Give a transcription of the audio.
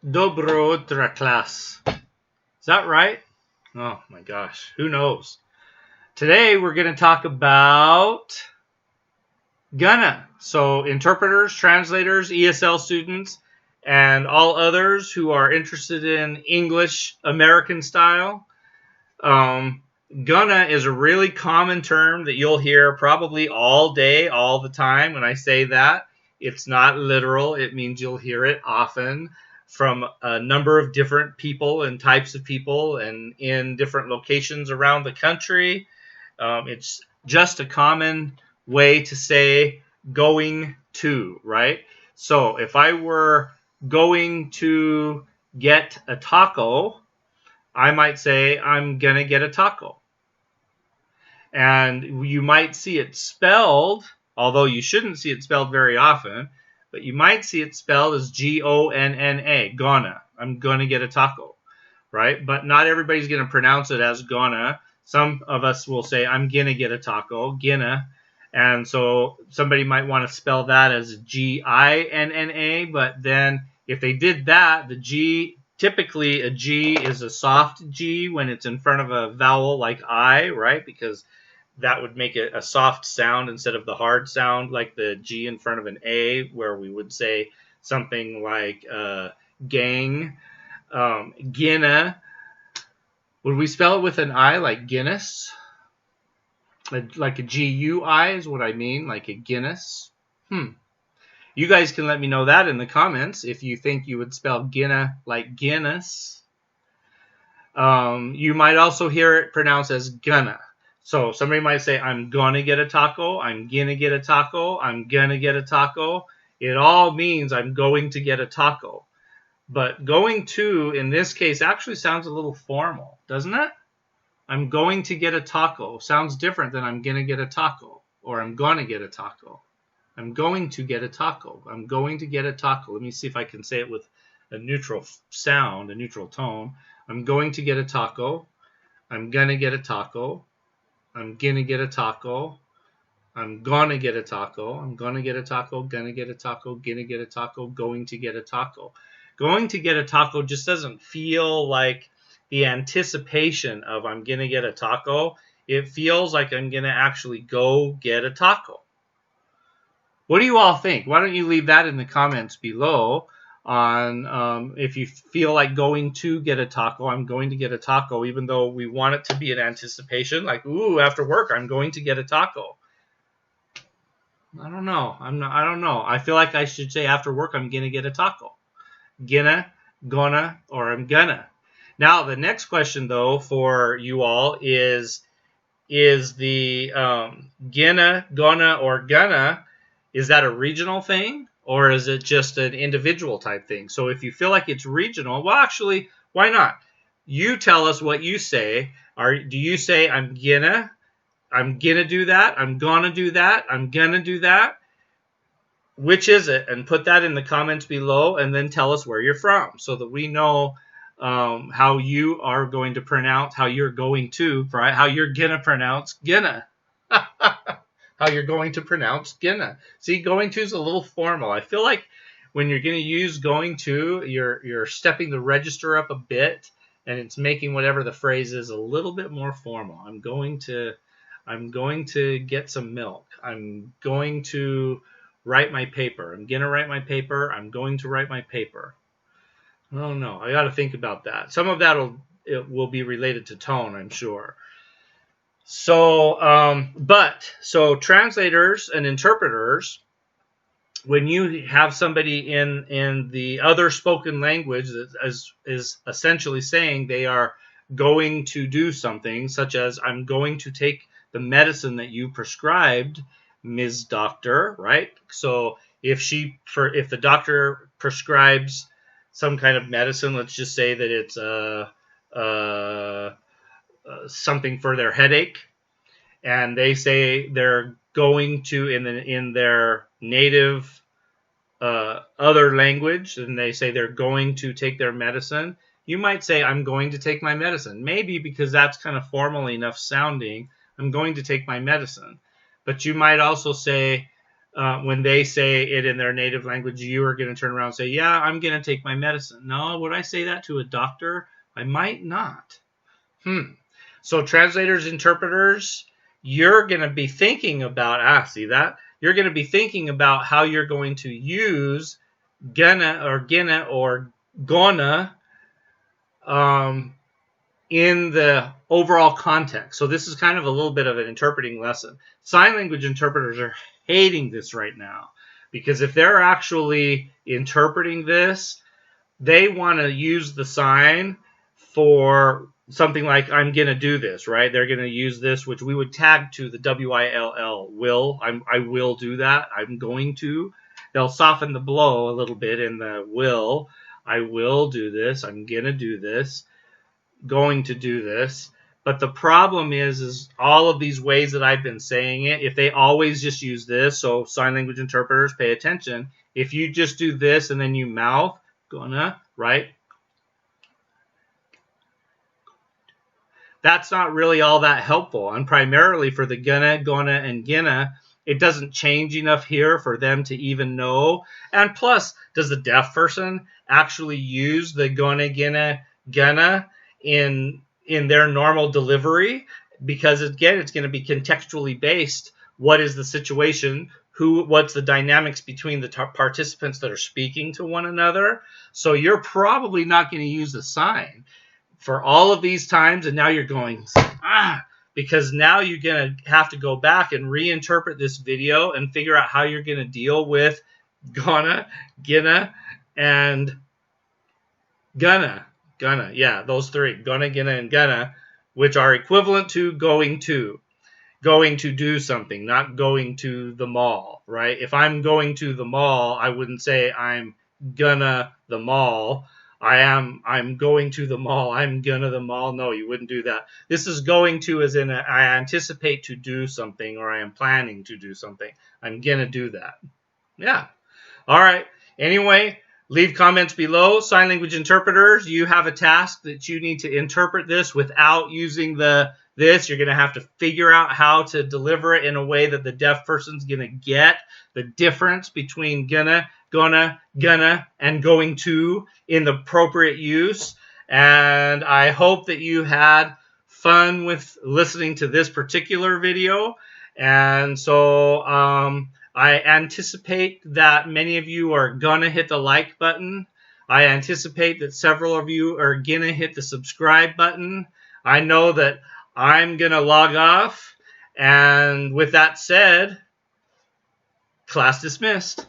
Dobro utra class. Is that right? Oh my gosh, who knows? Today we're going to talk about GUNNA. So interpreters, translators, ESL students, and all others who are interested in English American style. GUNNA is a really common term that you'll hear probably all day, all the time. When I say that, it's not literal. It means you'll hear it often from a number of different people and types of people and in different locations around the country. It's just a common way to say going to, right? So if I were going to get a taco, I might say I'm going to get a taco. And you might see it spelled, although you shouldn't see it spelled very often, but you might see it spelled as G-O-N-N-A, gonna. I'm going to get a taco, right? But not everybody's going to pronounce it as gonna. Some of us will say, I'm going to get a taco, gonna. And so somebody might want to spell that as G-I-N-N-A, but then if they did that, the G, typically a G is a soft G when it's in front of a vowel like I, right? Because that would make it a soft sound instead of the hard sound like the G in front of an A, where we would say something like gang, Guinea. Would we spell it with an I like Guinness? Like a G-U-I is what I mean, like a Guinness. You guys can let me know that in the comments if you think you would spell Guinea like Guinness. You might also hear it pronounced as gunna. So somebody might say, I'm gonna get a taco, I'm gonna get a taco, I'm gonna get a taco. It all means I'm going to get a taco. But going to, in this case, actually sounds a little formal, doesn't it? I'm going to get a taco sounds different than I'm gonna get a taco, or I'm gonna get a taco. I'm going to get a taco. I'm going to get a taco. Let me see if I can say it with a neutral sound, a neutral tone. I'm going to get a taco. I'm gonna get a taco. I'm gonna get a taco. I'm gonna get a taco. I'm gonna get a taco. Gonna get a taco. Gonna get a taco. Going to get a taco. Going to get a taco just doesn't feel like the anticipation of I'm gonna get a taco. It feels like I'm gonna actually go get a taco. What do you all think? Why don't you leave that in the comments below on if you feel like going to get a taco. I'm going to get a taco, even though we want it to be an anticipation, like, ooh, after work, I'm going to get a taco. I don't know. I don't know. I feel like I should say after work, I'm going to get a taco. Gonna, or I'm gonna. Now, the next question, though, for you all is the gonna, or gonna, is that a regional thing? Or is it just an individual type thing? So if you feel like it's regional, well, actually, why not? You tell us what you say. Do you say, I'm gonna do that, I'm gonna do that, I'm gonna do that? Which is it? And put that in the comments below, and then tell us where you're from so that we know how you are going to pronounce, how you're going to pronounce gonna. How you're going to pronounce gonna. See, going to is a little formal. I feel like when you're going to use going to, you're stepping the register up a bit, and it's making whatever the phrase is a little bit more formal. I'm going to get some milk. I'm going to write my paper. I'm going to write my paper. I'm going to write my paper. Oh no, I got to think about that. Some of that will be related to tone, I'm sure. So, so translators and interpreters, when you have somebody in the other spoken language that is essentially saying they are going to do something, such as I'm going to take the medicine that you prescribed, Ms. Doctor, right? So if the doctor prescribes some kind of medicine, let's just say that it's something for their headache, and they say they're going to in their native other language, and they say they're going to take their medicine. You might say, I'm going to take my medicine, maybe because that's kind of formal enough sounding. I'm going to take my medicine. But you might also say, when they say it in their native language, you are going to turn around and say, yeah, I'm going to take my medicine. No, would I say that to a doctor? I might not. So translators, interpreters, you're going to be thinking about, see that? You're going to be thinking about how you're going to use GUNNA or GUNNA in the overall context. So this is kind of a little bit of an interpreting lesson. Sign language interpreters are hating this right now because if they're actually interpreting this, they want to use the sign for something like, I'm going to do this, right? They're going to use this, which we would tag to the W-I-L-L, will. I will do that. I'm going to. They'll soften the blow a little bit in the will. I will do this. I'm going to do this. Going to do this. But the problem is all of these ways that I've been saying it, if they always just use this, so sign language interpreters, pay attention. If you just do this and then you mouth, gonna, right? That's not really all that helpful. And primarily for the gonna, and ginna, it doesn't change enough here for them to even know. And plus, does the deaf person actually use the gonna, ginna in their normal delivery? Because again, it's going to be contextually based. What is the situation? What's the dynamics between the participants that are speaking to one another? So you're probably not going to use a sign for all of these times, and now you're going, because now you're going to have to go back and reinterpret this video and figure out how you're going to deal with gonna, ginna, and gonna. Gonna, yeah, those three, gonna, ginna, and gonna, which are equivalent to going to do something, not going to the mall, right? If I'm going to the mall, I wouldn't say I'm gonna the mall. I'm going to the mall. I'm gonna the mall. No, you wouldn't do that. This is going to as in I anticipate to do something, or I am planning to do something. I'm gonna do that. Yeah. All right. Anyway, leave comments below. Sign language interpreters, you have a task that you need to interpret this without using this. You're going to have to figure out how to deliver it in a way that the deaf person's going to get the difference between gonna, and going to in the appropriate use. And I hope that you had fun with listening to this particular video. And so I anticipate that many of you are gonna hit the like button. I anticipate that several of you are gonna hit the subscribe button. I know that I'm gonna log off. And with that said, class dismissed.